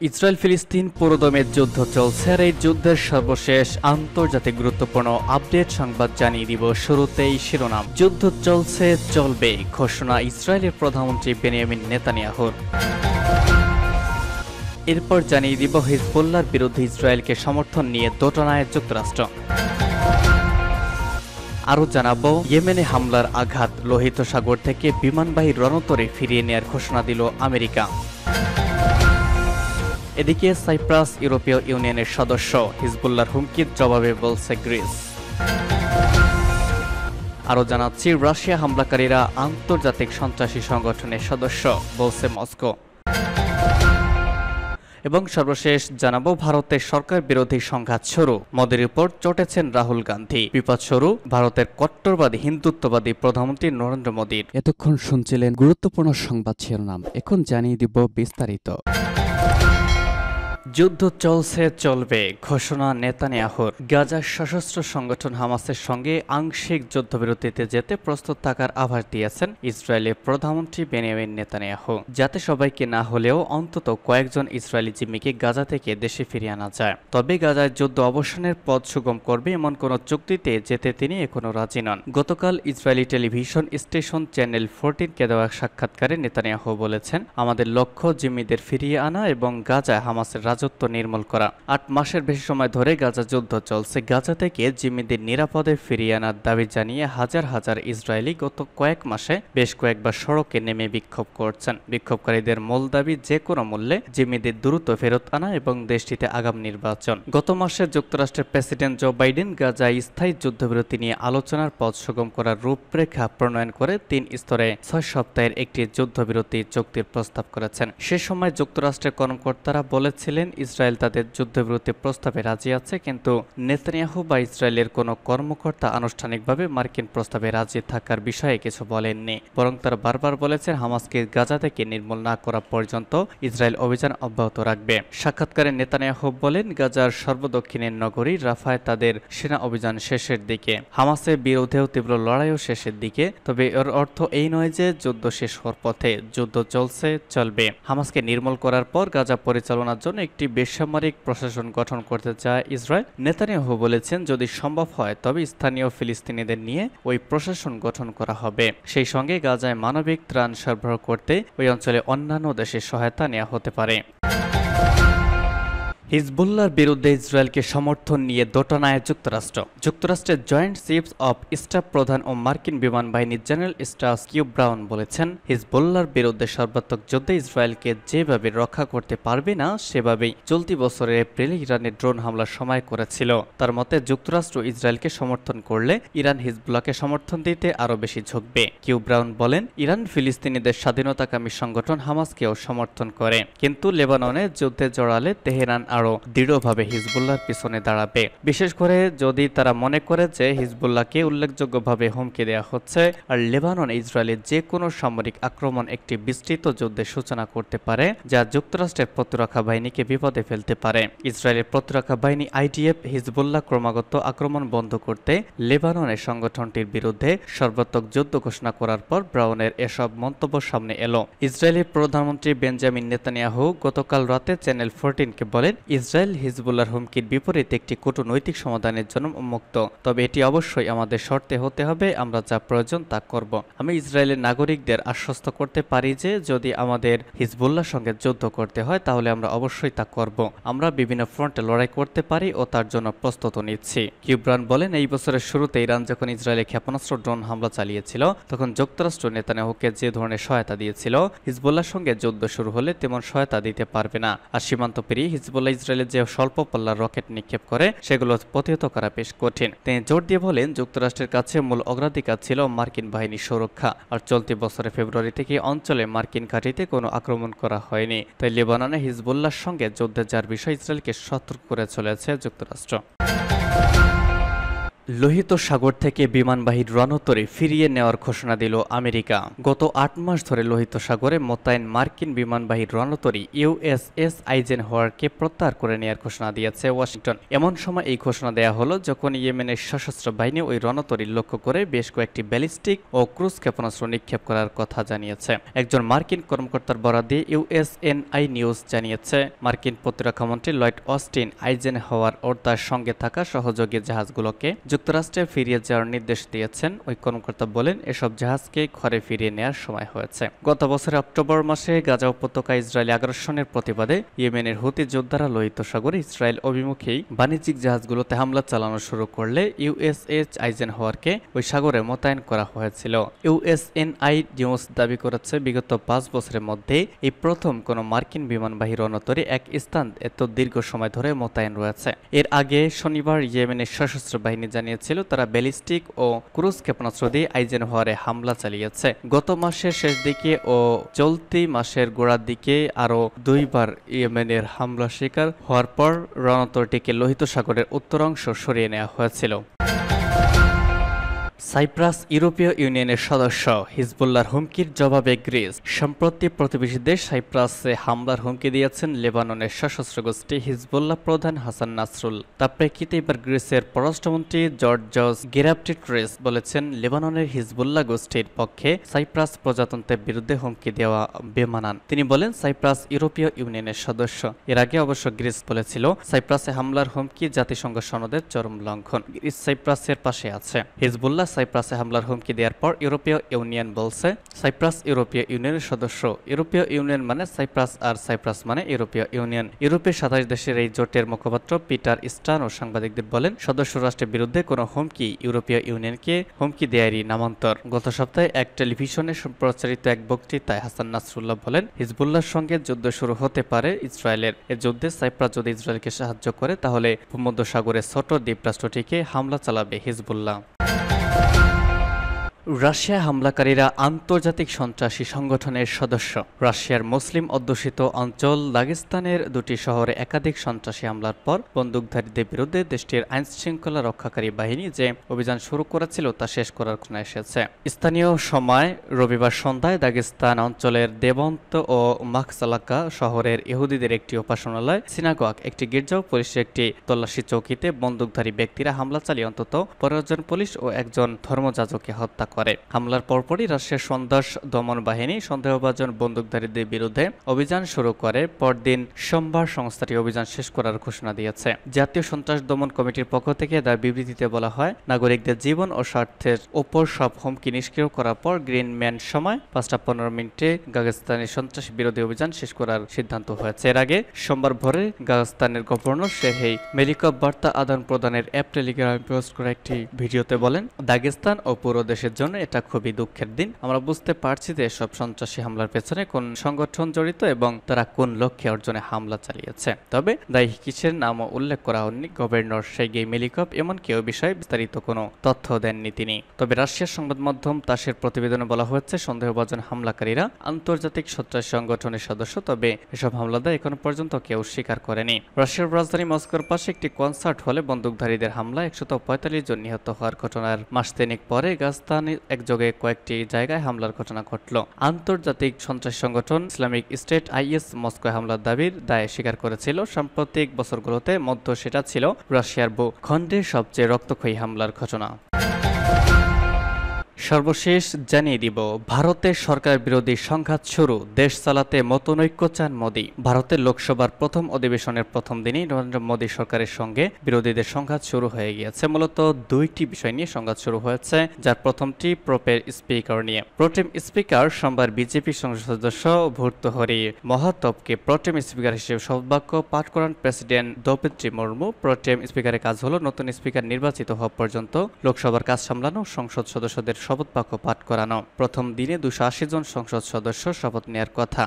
Israel ফিলিস্তিন পুরোদমে যুদ্ধ চলছে আর এই যুদ্ধের সর্বশেষ আন্তর্জাতিক গুরুত্বপূর্ণ আপডেট সংবাদ জানিয়ে দিব। শুরুতেই শিরোনাম, যুদ্ধ চলছে চলবে ঘোষণা ইসরায়েলের প্রধানমন্ত্রী বেনিয়ামিন নেতানিয়াহুর। এরপর জানিয়ে দিব হিজবুল্লাহর বিরুদ্ধে ইসরায়েলকে সমর্থন নিয়ে দোটানায় যুক্তরাষ্ট্র। আরও জানাবো ইয়েমেনে হামলার আঘাত, লোহিত সাগর থেকে বিমানবাহী রণতরী ফিরিয়ে নেয়ার ঘোষণা দিল আমেরিকা। এদিকে সাইপ্রাস ইউরোপীয় ইউনিয়নের সদস্য, হিজবুল্লাহর হুমকির জবাবে বলছে গ্রিস। আরও জানাচ্ছি রাশিয়া হামলাকারীরা আন্তর্জাতিক সন্ত্রাসী সংগঠনের সদস্য বলছে মস্কো। এবং সর্বশেষ জানাবো ভারতের সরকার বিরোধী সংঘাত শুরু, মোদির উপর চটেছেন রাহুল গান্ধী, বিপদ শুরু ভারতের কট্টরবাদী হিন্দুত্ববাদী প্রধানমন্ত্রী নরেন্দ্র মোদীর। এতক্ষণ শুনছিলেন গুরুত্বপূর্ণ সংবাদ শিরোনাম, এখন জানিয়ে দিব বিস্তারিত। যুদ্ধ চলছে চলবে ঘোষণা নেতানিয়াহুর। গাজার সশস্ত্র সংগঠন হামাসের সঙ্গে আংশিক যুদ্ধবিরতিতে যেতে প্রস্তুত থাকার আভাস দিয়েছেন ইসরায়েলের প্রধানমন্ত্রী বেনিয়ামিন নেতানিয়াহু, যাতে সবাইকে না হলেও অন্তত কয়েকজন ইসরায়েলি জিম্মিকে গাজা থেকে দেশে ফিরিয়ে আনা যায়। তবে গাজার যুদ্ধ অবসানের পথ সুগম করবে এমন কোনো চুক্তিতে যেতে তিনি এখনো রাজি নন। গতকাল ইসরায়েলি টেলিভিশন স্টেশন চ্যানেল 14কে দেওয়া সাক্ষাৎকারে নেতানিয়াহু বলেছেন, আমাদের লক্ষ্য জিম্মিদের ফিরিয়ে আনা এবং গাজায় হামাসের রাজত্ব নির্মূল করা। 8 মাসের বেশি সময় ধরে গাজা যুদ্ধ চলছে। গাজা থেকে জিম্মিদের নিরাপদে ফিরিয়ে আনার দাবি জানিয়ে হাজার হাজার ইসরায়েলি গত কয়েক মাসে বেশ কয়েকবার সড়কে নেমে বিক্ষোভ করছেন। বিক্ষোভকারীদের মূল দাবি যে কোনো মূল্যে জিম্মিদের দ্রুত ফেরত আনা এবং দেশটিতে আগাম নির্বাচন। গত মাসে যুক্তরাষ্ট্রের প্রেসিডেন্ট জো বাইডেন গাজায় স্থায়ী যুদ্ধবিরতি নিয়ে আলোচনার পথ সুগম করার রূপরেখা প্রণয়ন করে 3 স্তরে 6 সপ্তাহের একটি যুদ্ধবিরতি চুক্তির প্রস্তাব করেছেন। সে সময় যুক্তরাষ্ট্রের কর্মকর্তারা বলেছিলেন ইসরায়েল তাদের যুদ্ধবিরতি প্রস্তাবে রাজি আছে, কিন্তু নেতানিয়াহু বা ইসরায়েলের কোনো কর্মকর্তা আনুষ্ঠানিকভাবে মার্কিন প্রস্তাবে রাজি থাকার বিষয়ে কিছু বলেননি। বরং তারা বারবার বলেছেন হামাসকে গাজা থেকে নির্মূল না করা পর্যন্ত ইসরায়েল অভিযান অব্যাহত রাখবে। সাক্ষাৎকারে নেতানিয়াহু বলেন, গাজার সর্বদক্ষিণের নগরী রাফায় তাদের সেনা অভিযান শেষের দিকে, হামাসের বিরুদ্ধেও তীব্র লড়াইও শেষের দিকে। তবে এর অর্থ এই নয় যে যুদ্ধ শেষ হওয়ার পথে, যুদ্ধ চলছে চলবে। হামাসকে নির্মূল করার পর গাজা পরিচালনার জন্য একটি বেসামরিক প্রশাসন গঠন করতে চায় ইসরায়েল। নেতানিয়াহু বলেছেন, যদি সম্ভব হয় তবে স্থানীয় ফিলিস্তিনিদের নিয়ে ওই প্রশাসন গঠন করা হবে। সেই সঙ্গে গাজায় মানবিক ত্রাণ সরবরাহ করতে ওই অঞ্চলে অন্যান্য দেশের সহায়তা নেওয়া হতে পারে। হিজবুল্লাহর বিরুদ্ধে ইসরায়েলকে সমর্থন নিয়ে দোটানায় যুক্তরাষ্ট্র। যুক্তরাষ্ট্রের জয়েন্ট চিফস অব স্টাফ প্রধান ও মার্কিন বিমান বাহিনীর জেনারেল স্টাফ কিউ ব্রাউন বলেছেন, হিজবুল্লাহর বিরুদ্ধে সর্বাত্মক যুদ্ধে ইসরায়েলকে যেভাবে রক্ষা করতে পারবে না সেভাবেই চলতি বছরের এপ্রিলে ইরানের ড্রোন হামলার সময় করেছিল। তার মতে যুক্তরাষ্ট্র ইসরায়েলকে সমর্থন করলে ইরান হিজবুল্লাহকে সমর্থন দিতে আরও বেশি ঝুঁকবে। কিউ ব্রাউন বলেন, ইরান ফিলিস্তিনিদের স্বাধীনতাকামী সংগঠন হামাসকেও সমর্থন করে, কিন্তু লেবাননে যুদ্ধে জড়ালে তেহরান আরও দৃঢ়ভাবে হিজবুল্লাহর পিছনে দাঁড়াবে। বিশেষ করে যদি তারা মনে করে যে হিজবুল্লাহকে উল্লেখযোগ্যভাবে হুমকি দেওয়া হচ্ছে আর লেবানন ইসরায়েলের যে কোনো সামরিক আক্রমণ একটি বিস্তৃত যুদ্ধের সূচনা করতে পারে, যা যুক্তরাষ্ট্রের প্রতিরক্ষা বাহিনীকে বিপদে ফেলতে পারে। ইসরায়েলের প্রতিরক্ষা বাহিনী আইডিএফ হিজবুল্লাহ ক্রমাগত আক্রমণ বন্ধ করতে লেবাননের সংগঠনটির বিরুদ্ধে সর্বাত্মক যুদ্ধ ঘোষণা করার পর ব্রাউনের এসব মন্তব্য সামনে এলো। ইসরায়েলের প্রধানমন্ত্রী বেঞ্জামিন নেতানিয়াহু গতকাল রাতে চ্যানেল 14কে বলেন, ইসরায়েল হিজবুল্লাহর হুমকির বিপরীতে একটি কূটনৈতিক সমাধানের জন্য উন্মুক্ত, তবে এটি অবশ্যই আমাদের শর্তে হতে হবে। আমরা যা প্রয়োজন তা করব। আমি ইসরায়েলের নাগরিকদের আশ্বস্ত করতে পারি যে যদি আমাদের হিজবুল্লাহর সঙ্গে যুদ্ধ করতে হয় তাহলে আমরা অবশ্যই তা করব। আমরা বিভিন্ন ফ্রন্টে লড়াই করতে পারি ও তার জন্য প্রস্তুত নিচ্ছি। কিউব্রান বলেন, এই বছরের শুরুতে ইরান যখন ইসরায়েলে ক্ষেপণাস্ত্র ড্রোন হামলা চালিয়েছিল তখন যুক্তরাষ্ট্র নেতানিয়াহুকে যে ধরনের সহায়তা দিয়েছিল, হিজবুল্লাহর সঙ্গে যুদ্ধ শুরু হলে তেমন সহায়তা দিতে পারবে না। আর সীমান্ত পেরিয়ে হিজবুল্লাহ ইসরায়েলের যে স্বল্প পাল্লার রকেট নিক্ষেপ করে সেগুলো প্রতিহত করা বেশ কঠিন। তিনি জোর দিয়ে বলেন, যুক্তরাষ্ট্রের কাছে মূল অগ্রাধিকার ছিল মার্কিন বাহিনীর সুরক্ষা। আর চলতি বছরের ফেব্রুয়ারি থেকে অঞ্চলে মার্কিন ঘাঁটিতে কোনো আক্রমণ করা হয়নি। তাই লেবাননে হিজবুল্লাহর সঙ্গে যুদ্ধে যার বিষয়ে ইসরায়েলকে সতর্ক করে চলেছে যুক্তরাষ্ট্র। লোহিত সাগর থেকে বিমানবাহী রণতরী ফিরিয়ে নেওয়ার ঘোষণা দিল আমেরিকা। গত ৮ মাস ধরে লোহিত সাগরে মোতায়েন মার্কিন বিমানবাহী রণতরী ইউএসএস আইজেনহাওয়ারকে প্রত্যাহার করে নেওয়ার ঘোষণা দিয়েছে ওয়াশিংটন। এমন সময় এই ঘোষণা দেয়া হলো যখন ইয়েমেনের সশস্ত্র বাহিনী ওই রণতরী লক্ষ্য করে বেশ কয়েকটি ব্যালিস্টিক ও ক্রুজ ক্ষেপণাস্ত্র নিক্ষেপ করার কথা জানিয়েছে। একজন মার্কিন কর্মকর্তার বরাত দিয়ে ইউএসএনআই নিউজ জানিয়েছে, মার্কিন প্রতিরক্ষামন্ত্রী লয়েড অস্টিন আইজেনহাওয়ার ও তার সঙ্গে থাকা সহযোগী জাহাজগুলোকে যুক্তরাষ্ট্রে ফিরিয়ে যাওয়ার নির্দেশ দিয়েছেন। ওই কর্মকর্তা বলেন, এসব জাহাজকে ঘরে ফিরিয়ে নেওয়ার সময় হয়েছে। গত বছরের অক্টোবর মাসে গাজা উপত্যকায় ইসরায়েলি আগ্রাসনের প্রতিবাদে ইয়েমেনের হুতি যোদ্ধারা লোহিত সাগরে ইসরায়েল অভিমুখী বাণিজ্যিক জাহাজগুলোতে হামলা চালানো শুরু করলে ইউএসএস আইজেনহাওয়ারকে ওই সাগরে মোতায়েন করা হয়েছিল। ইউএসএনআই নিউজ দাবি করেছে, বিগত ৫ বছরের মধ্যে এই প্রথম কোনো মার্কিন বিমানবাহী রণতরী এক স্থান এত দীর্ঘ সময় ধরে মোতায়েন রয়েছে। এর আগে শনিবার ইয়েমেনের সশস্ত্র বাহিনী জানিয়েছিল তারা ব্যালিস্টিক ও ক্রুজ ক্ষেপণাস্ত্র দিয়ে আইজেনহাওয়ারে হামলা চালিয়েছে। গত মাসের শেষ দিকে ও চলতি মাসের গোড়ার দিকে আরও ২বার ইয়েমেনের হামলা শিকার হওয়ার পর রণতরীটিকে লোহিত সাগরের উত্তরাংশ সরিয়ে নেওয়া হয়েছিল। সাইপ্রাস ইউরোপীয় ইউনিয়নের সদস্য, হিজবুল্লাহর হুমকির জবাবে গ্রিস। সম্প্রতি প্রতিবেশী দেশ সাইপ্রাসে হামলার হুমকি দিয়েছেন লেবাননের সশস্ত্র গোষ্ঠী হিজবুল্লাহ প্রধান হাসান নাসরুল্লাহ। তার প্রেক্ষিতে এবার গ্রিসের পররাষ্ট্রমন্ত্রী জর্জস গেরাপটিট্রিস বলেছেন, লেবাননের হিজবুল্লাহ গোষ্ঠীর পক্ষে সাইপ্রাস প্রজাতন্ত্রের বিরুদ্ধে হুমকি দেওয়া বেমানান। তিনি বলেন, সাইপ্রাস ইউরোপীয় ইউনিয়নের সদস্য। এর আগে অবশ্য গ্রিস বলেছিল সাইপ্রাসে হামলার হুমকি জাতিসংঘ সনদের চরম লঙ্ঘন। গ্রিস সাইপ্রাসের পাশে আছে। হিজবুল্লাহ সাইপ্রাসে হামলার হুমকি দেওয়ার পর ইউরোপীয় ইউনিয়ন বলছে সাইপ্রাস ইউরোপীয় ইউনিয়নের সদস্য। ইউরোপীয় ইউনিয়ন মানে সাইপ্রাস আর সাইপ্রাস মানে ইউরোপীয় ইউনিয়ন। ইউরোপের ২৭ দেশের এই জোটের মুখপাত্র পিটার স্টান ও সাংবাদিকদের বলেন, সদস্য রাষ্ট্রের বিরুদ্ধে কোনো হুমকি ইউরোপীয় ইউনিয়নকে হুমকি দেয়ারই নামান্তর। গত সপ্তাহে এক টেলিভিশনে প্রচারিত এক বক্তৃতায় হাসান নাসরুল্লাহ বলেন, হিজবুল্লাহর সঙ্গে যুদ্ধ শুরু হতে পারে ইসরায়েলের। এর যুদ্ধে সাইপ্রাস যদি ইসরায়েলকে সাহায্য করে তাহলে ভূমধ্যসাগরের ছোট দ্বীপরাষ্ট্রটিকে হামলা চালাবে হিজবুল্লাহ। রাশিয়া হামলাকারীরা আন্তর্জাতিক সন্ত্রাসী সংগঠনের সদস্য। রাশিয়ার মুসলিম অধ্যুষিত অঞ্চল দাগেস্তানের ২টি শহরে একাধিক সন্ত্রাসী হামলার পর বন্দুকধারীদের বিরুদ্ধে দেশটির আইনশৃঙ্খলা রক্ষাকারী বাহিনী যে অভিযান শুরু করেছিল তা শেষ করার ঘোষণা এসেছে। স্থানীয় সময় রবিবার সন্ধ্যায় দাগেস্তান অঞ্চলের দেবন্ত ও মাখসালাকা শহরের ইহুদিদের একটি উপাসনালয়, সিনাগগ, একটি গির্জা ও পুলিশের একটি তল্লাশি চৌকিতে বন্দুকধারী ব্যক্তিরা হামলা চালিয়ে অন্তত ১৫ জন পুলিশ ও একজন ধর্মযাজককে হত্যা করে। হামলার পরপরই রাশিয়ার সন্ত্রাস দমন বাহিনী সন্দেহভাজন বন্দুকধারীদের বিরুদ্ধে অভিযান শুরু করে। পরদিন সোমবার সংস্থাটি অভিযান শেষ করার ঘোষণা দিয়েছে। জাতীয় সন্ত্রাস দমন কমিটির পক্ষ থেকে তার বিবৃতিতে বলা হয়, নাগরিকদের জীবন ও স্বার্থের ওপর সব হুমকি নিষ্ক্রিয় করার পর গ্রিনম্যান সময় ৫টা ১৫ গাগস্তানের সন্ত্রাস বিরোধী অভিযান শেষ করার সিদ্ধান্ত হয়েছে। এর আগে সোমবার ভোরে গাগস্তানের গভর্নর সেহেই মেলিকভ বার্তা আদান প্রদানের অ্যাপ টেলিগ্রামে পোস্ট করা একটি ভিডিওতে বলেন, দাগেস্তান ও পুরো দেশের জন্য এটা খুবই দুঃখের দিন। আমরা বুঝতে পারছি যে সব সন্ত্রাসী হামলার পেছনে কোন সংগঠন জড়িত এবং তারা কোন লক্ষ্যে অর্জনে হামলা চালিয়েছে। তবে দায়ী কিসের নামও উল্লেখ করা হয়নি। গভর্নর সের্গেই মেলিকভ এমনকি এ বিষয়ে বিস্তারিত কোনো তথ্য দেননি তিনি। তবে রাশিয়ার সংবাদ মাধ্যম তাসের প্রতিবেদনে বলা হয়েছে, সন্দেহভাজন হামলাকারীরা আন্তর্জাতিক সন্ত্রাসী সংগঠনের সদস্য। তবে এসব হামলাদার এখনো পর্যন্ত কেউ স্বীকার করেনি। রাশিয়ার রাজধানী মস্কোর পাশে একটি কনসার্ট হলে বন্দুকধারীদের হামলায় ১৪৫ জন নিহত হওয়ার ঘটনার মাস তিনেক পরে গাজস্তানে একযোগে কয়েকটি জায়গায় হামলার ঘটনা ঘটল। আন্তর্জাতিক সন্ত্রাসী সংগঠন ইসলামিক স্টেট আইএস মস্কোয় হামলার দাবির দায় স্বীকার করেছিল। সাম্প্রতিক বছরগুলোতে মধ্য সেটা ছিল রাশিয়ার ভূখণ্ডের সবচেয়ে রক্তক্ষয়ী হামলার ঘটনা। সর্বশেষ জানিয়ে দিব, ভারতের সরকার বিরোধী সংঘাত শুরু, দেশ চালাতে মতনৈক্য চান মোদী। ভারতের লোকসভার প্রথম অধিবেশনের প্রথম দিনেই নরেন্দ্র মোদী সরকারের সঙ্গে বিরোধীদের সংঘাত শুরু হয়ে গিয়েছে। মূলত দুইটি বিষয় নিয়ে সংঘাত শুরু হয়েছে, যার প্রথমটি প্রোপের স্পিকার নিয়ে। প্রোটেম স্পিকার সোমবার বিজেপি সংসদ সদস্য ভর্তৃহরি মহাতবকে প্রোটেম স্পিকার হিসেবে শপথবাক্য পাঠ করান প্রেসিডেন্ট দ্রৌপদী মুর্মু। প্রোটেম স্পিকারের কাজ হলো নতুন স্পিকার নির্বাচিত হওয়া পর্যন্ত লোকসভার কাজ সামলানো, সংসদ সদস্যদের শপথ বাক্য পাঠ করানো। প্রথম দিনে ২৮০ জন সংসদ সদস্য শপথ নেওয়ার কথা।